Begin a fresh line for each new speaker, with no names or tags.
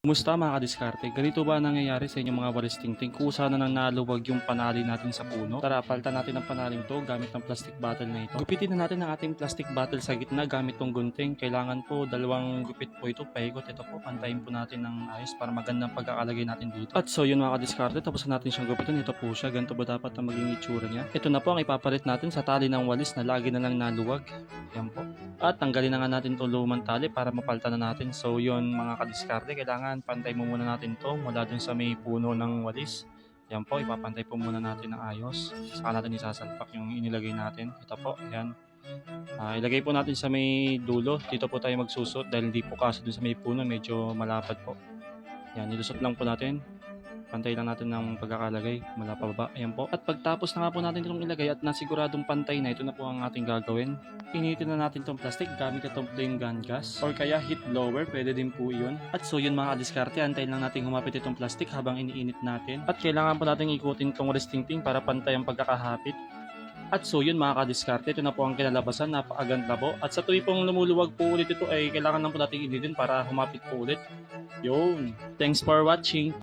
Kumusta mga kadiskarte? Ganito ba nangyayari sa inyong mga walis tingting? Kusa na nang naluwag yung panali natin sa puno? Tara, palitan natin ang panaling to gamit ng plastic bottle na ito. Gupitin na natin ang ating plastic bottle sa gitna gamit tong gunting. Kailangan po dalawang gupit po ito, paikot. Ito po, pantayin po natin ng ayos para magandang pagkakalagay natin dito. At so yun mga kadiskarte, tapos na natin siyang gupitin. Ito po siya, ganito ba dapat ang maging itsura niya? Ito na po ang ipapalit natin sa tali ng walis na lagi na lang naluwag. Yan po. At tanggalin na nga natin itong lumang tali para mapalitan na natin. So yun mga kadiskarte, kailangan pantay mo muna natin to mula dun sa may puno ng walis. Yan po, ipapantay po muna natin ng ayos. Saka natin isasalpak yung inilagay natin. Ito po, yan. Ilagay po natin sa may dulo. Dito po tayo magsusot dahil hindi po kaso dun sa may puno, medyo malapad po. Yan, nilusot lang po natin. Pantay lang natin ng pagkakalagay mula pababa. Ayan po. At pagtapos na nga po natin itong ilagay at nasiguradong pantay na, ito na po ang ating gagawin. Initin na natin itong plastic gamit itong flame gun gas or kaya heat blower, pwede din po yun. At so yun mga kadiskarte, antayin lang natin humapit itong plastic habang iniinit natin. At kailangan po natin ikutin itong resting para pantay ang pagkakahapit. At so yun mga kadiskarte, ito na po ang kinalabasan, napakaganda po. At sa tuwi pong lumuluwag po ulit ito ay kailangan lang po natin initin para humapit po ulit. Yun. Thanks for watching.